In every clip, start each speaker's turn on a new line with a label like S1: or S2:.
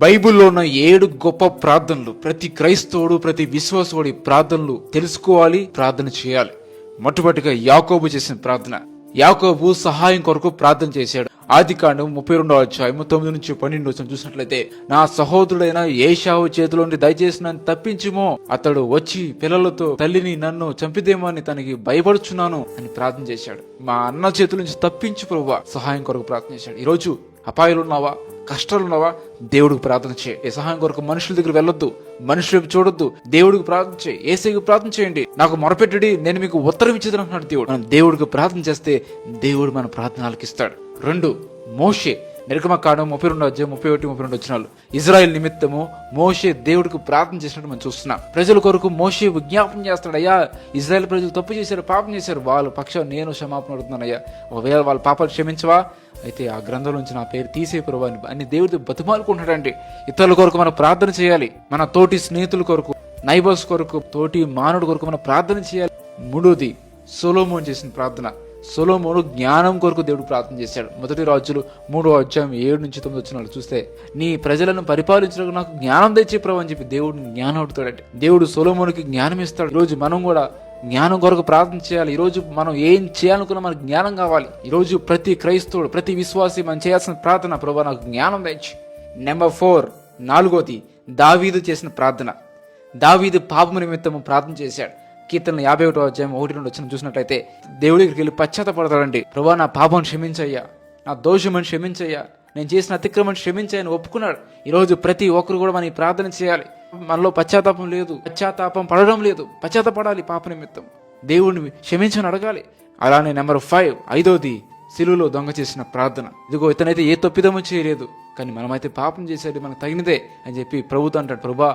S1: బైబిల్లో ఉన్న 7 గొప్ప ప్రార్థనలు ప్రతి క్రైస్తవుడు ప్రతి విశ్వాసుడి ప్రార్థనలు తెలుసుకోవాలి, ప్రార్థన చేయాలి. మొట్టమొదటిగా యాకోబు చేసిన ప్రార్థన. యాకోబు సహాయం కొరకు ప్రార్థన చేశాడు. ఆదికాండం 32వ అధ్యాయం 9 నుంచి 12 వచనం చూసినట్లయితే, నా సహోదరుడైన ఏశావు చేతిలో నుండి దయచేసి నన్ను తప్పించుమో, అతడు వచ్చి పిల్లలతో తల్లిని నన్ను చంపిదేమో అని తనకి భయపడుచున్నాను అని ప్రార్థన చేశాడు. మా అన్న చేతుల నుంచి తప్పించు ప్రభువా, సహాయం కొరకు ప్రార్థన చేశాడు. ఈరోజు అపాయాలు ఉన్నావా, కష్టాలు ఉన్నావా, దేవుడికి ప్రార్థన చేయి. ఏ సహాయం కొరకు మనుషుల దగ్గర వెళ్ళొద్దు, మనుషుల వైపు చూడొద్దు, దేవుడికి ప్రార్థన చేయి. ఏసైకి ప్రార్థన చేయండి. నాకు మొరపెట్టుడి, నేను మీకు ఉత్తరం ఇచ్చేదని అంటున్నాడు దేవుడు. మనం దేవుడికి ప్రార్థన చేస్తే దేవుడు మన ప్రార్థన ఆలకిస్తాడు. 2, మోషే. నిర్గమకాండం 32వ అధ్యాయం 31, 32 వచనాలు. ఇజ్రాయెల్ నిమిత్తము మోషే దేవుడికి ప్రార్థన చేసినట్టు మనం చూస్తున్నాం. ప్రజల కొరకు మోషే విజ్ఞాపన చేస్తాడు. అయ్యా, ఇజ్రాయెల్ ప్రజలు తప్పు చేశారు, పాపం చేశారు, వాళ్ళ పక్షం నేను క్షమాపణ అడుగుతున్నాను. అయ్యా, ఒకవేళ వాళ్ళ పాపాలు క్షమించవా, అయితే ఆ గ్రంథం నుంచి నా పేరు తీసే ప్రభు అని దేవుడితో బతిమాలుకుంటాడండి. ఇతరుల కొరకు మనం ప్రార్థన చేయాలి. మన తోటి స్నేహితుల కొరకు, నైబర్స్ కొరకు, తోటి మానవుడి కొరకు మనం ప్రార్థన చేయాలి. 3ది, సొలొమోను చేసిన ప్రార్థన. సొలొమోను జ్ఞానం కొరకు దేవుడు ప్రార్థన చేశాడు. 1 రాజులు 3వ అధ్యాయం 7 నుంచి 9 వచనాలు చూస్తే, నీ ప్రజలను పరిపాలించడానికి నాకు జ్ఞానం తెచ్చే ప్రభు అని చెప్పి దేవుడు జ్ఞానం అడుగుతాడంటే దేవుడు సొలొమోనుకి జ్ఞానం ఇస్తాడు. ఈరోజు మనం కూడా జ్ఞానం కొరకు ప్రార్థన చేయాలి. ఈరోజు మనం ఏం చేయాలనుకున్నా మనకు జ్ఞానం కావాలి. ఈరోజు ప్రతి క్రైస్తవుడు, ప్రతి విశ్వాసి మనం చేయాల్సిన ప్రార్థన, ప్రభు నాకు జ్ఞానం తెచ్చి. నెంబర్ 4, 4ది, దావీదు చేసిన ప్రార్థన. దావీదు పాపము నిమిత్తము ప్రార్థన చేశాడు. కీర్తన 51వ అధ్యాయం 1-2 వచనం చూసినట్లయితే, దేవుడి దగ్గరికి వెళ్ళి పశ్చాత్తపడతాడండి. ప్రభా, నా పాపం క్షమించయ్యా, నా దోషమని క్షమించయ్యా, నేను చేసిన అతిక్రమం క్షమించాయని ఒప్పుకున్నాడు. ఈరోజు ప్రతి ఒక్కరు కూడా మనం ప్రార్థన చేయాలి. మనలో పశ్చాత్తాపం లేదు, పశ్చాత్తాపం పడడం లేదు, పశ్చాత్తపడాలి పాప నిమిత్తం, దేవుడిని క్షమించని అడగాలి. అలానే నెంబర్ 5, 5ది, సిలువలో దొంగ చేసిన ప్రార్థన. ఇదిగో, ఇతనైతే ఏ తప్పిదమో చేయలేదు, కానీ మనమైతే పాపం చేసేది మనకు తగినదే అని చెప్పి ప్రభుతో అంటాడు. ప్రభా,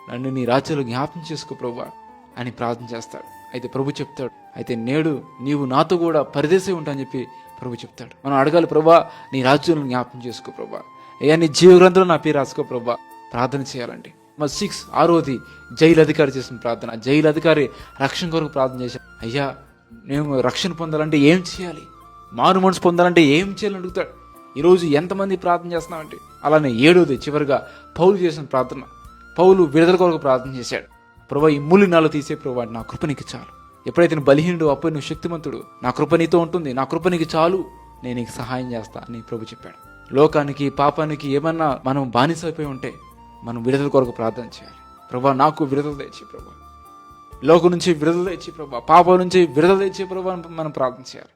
S1: నన్ను నీ రాజ్యంలో జ్ఞాపకం చేసుకో ప్రభా అని ప్రార్థన చేస్తాడు. అయితే ప్రభు చెప్తాడు, అయితే నేడు నీవు నాతో కూడా పరదేశే ఉంటా అని చెప్పి ప్రభు చెప్తాడు. మనం అడగాలి, ప్రభా నీ రాజ్యంలో జ్ఞాపకం చేసుకో ప్రభా, అయ్యా నీ జీవ గ్రంథంలో నా పేరు రాసుకో ప్రభా. ప్రార్థన చేయాలండి. 6, 6ది, జైలు అధికారి చేసిన ప్రార్థన. జైలు అధికారి రక్షణ కొరకు ప్రార్థన చేశాడు. అయ్యా, నేను రక్షణ పొందాలంటే ఏం చేయాలి, మారు మనసు పొందాలంటే ఏం చేయాలని అడుగుతాడు. ఈరోజు ఎంతమంది ప్రార్థన చేస్తున్నామంటే. అలానే 7ది, చివరిగా పౌలు చేసిన ప్రార్థన. పౌలు విడుదల కొరకు ప్రార్థన చేశాడు. ప్రభా, ఈ మూలినాలు తీసే ప్రభా, నా కృప నీకు చాలు. ఎప్పుడైతే నువ్వు బలహీనుడు, అప్పుడు నువ్వు శక్తిమంతుడు, నా కృప నీతో ఉంటుంది, నా కృప నీకు చాలు, నేను నీకు సహాయం చేస్తా అని ప్రభు చెప్పాడు. లోకానికి, పాపానికి ఏమన్నా మనం బానిసైపోయి ఉంటే మనం విడుదల కొరకు ప్రార్థన చేయాలి. ప్రభా, నాకు విడుదల తెచ్చి ప్రభా, లోకం నుంచి విడుదల తెచ్చి ప్రభా, పాపం నుంచి విడుదల తెచ్చి ప్రభా మనం ప్రార్థన చేయాలి.